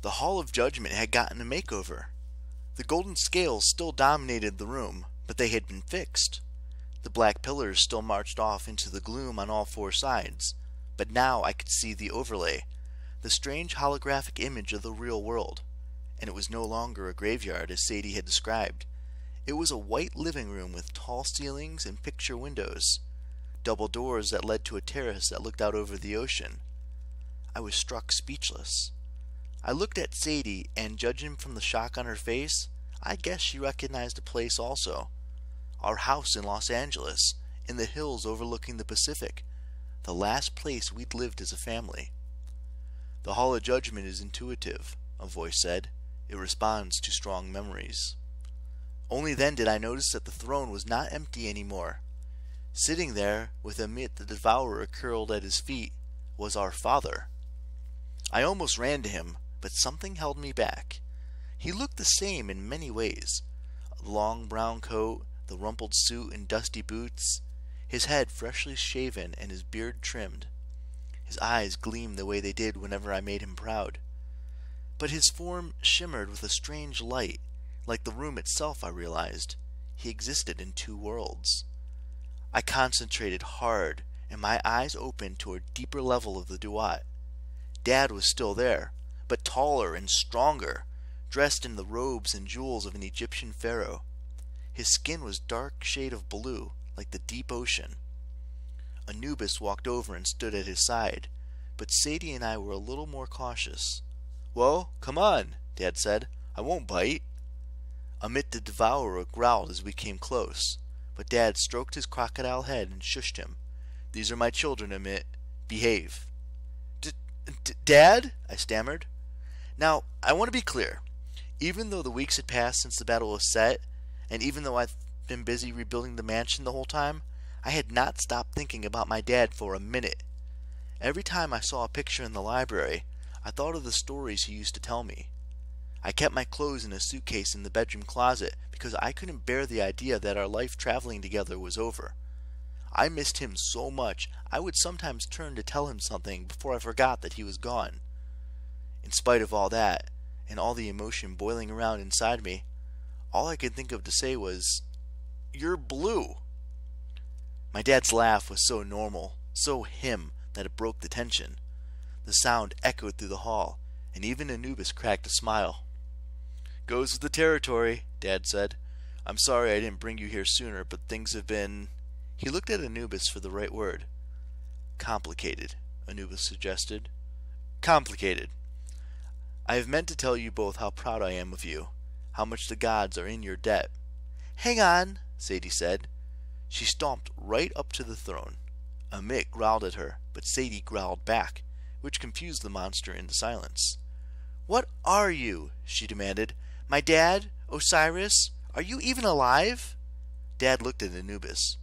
The Hall of Judgment had gotten a makeover. The golden scales still dominated the room, but they had been fixed. The black pillars still marched off into the gloom on all four sides, but now I could see the overlay, the strange holographic image of the real world, and it was no longer a graveyard as Sadie had described. It was a white living room with tall ceilings and picture windows, double doors that led to a terrace that looked out over the ocean. I was struck speechless. I looked at Sadie, and judging from the shock on her face, I guess she recognized the place also. Our house in Los Angeles, in the hills overlooking the Pacific, the last place we'd lived as a family. The Hall of Judgment is intuitive, a voice said. It responds to strong memories. Only then did I notice that the throne was not empty anymore. Sitting there, with Amit the Devourer curled at his feet, was our father. I almost ran to him, but something held me back. He looked the same in many ways. A long brown coat, the rumpled suit and dusty boots, his head freshly shaven and his beard trimmed. His eyes gleamed the way they did whenever I made him proud. But his form shimmered with a strange light. Like the room itself, I realized. He existed in two worlds. I concentrated hard, and my eyes opened to a deeper level of the duat. Dad was still there, but taller and stronger, dressed in the robes and jewels of an Egyptian pharaoh. His skin was dark shade of blue, like the deep ocean. Anubis walked over and stood at his side, but Sadie and I were a little more cautious. "Well, come on," Dad said. "I won't bite." Amit the Devourer growled as we came close, but Dad stroked his crocodile head and shushed him. "These are my children, Amit. Behave." Dad?" I stammered. Now, I want to be clear. Even though the weeks had passed since the battle was set, and even though I've been busy rebuilding the mansion the whole time, I had not stopped thinking about my dad for a minute. Every time I saw a picture in the library, I thought of the stories he used to tell me. I kept my clothes in a suitcase in the bedroom closet because I couldn't bear the idea that our life traveling together was over. I missed him so much, I would sometimes turn to tell him something before I forgot that he was gone. In spite of all that, and all the emotion boiling around inside me, all I could think of to say was, "You're blue." My dad's laugh was so normal, so him, that it broke the tension. The sound echoed through the hall, and even Anubis cracked a smile. "Goes with the territory," Dad said. "I'm sorry I didn't bring you here sooner, but things have been—" He looked at Anubis for the right word. "Complicated," Anubis suggested. "Complicated. I have meant to tell you both how proud I am of you, how much the gods are in your debt." "Hang on," Sadie said. She stomped right up to the throne. Amit growled at her, but Sadie growled back, which confused the monster into silence. "What are you?" she demanded. "My dad? Osiris? Are you even alive?" Dad looked at Anubis.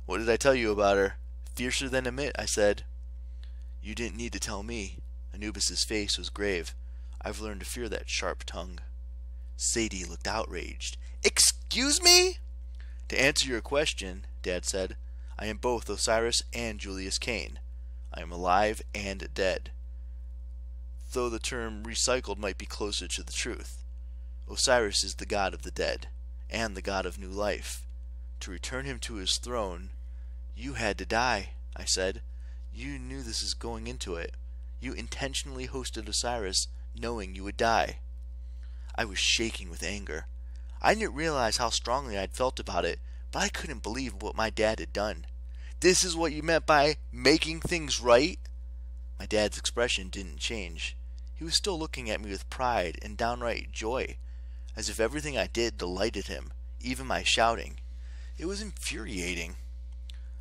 "What did I tell you about her? Fiercer than Amit," I said. "You didn't need to tell me." Anubis's face was grave. "I've learned to fear that sharp tongue." Sadie looked outraged. "Excuse me?" "To answer your question," Dad said, "I am both Osiris and Julius Cain. I am alive and dead. Though the term recycled might be closer to the truth. Osiris is the god of the dead, and the god of new life. To return him to his throne, you had to die," I said. "You knew this is going into it. You intentionally hosted Osiris, knowing you would die." I was shaking with anger. I didn't realize how strongly I'd felt about it, but I couldn't believe what my dad had done. "This is what you meant by making things right?" My dad's expression didn't change. He was still looking at me with pride and downright joy, as if everything I did delighted him, even my shouting. It was infuriating.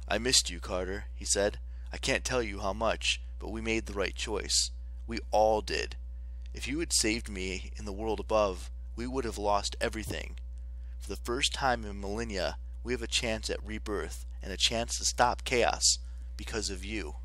"I missed you, Carter," he said. "I can't tell you how much, but we made the right choice. We all did. If you had saved me in the world above, we would have lost everything. For the first time in millennia, we have a chance at rebirth and a chance to stop chaos because of you."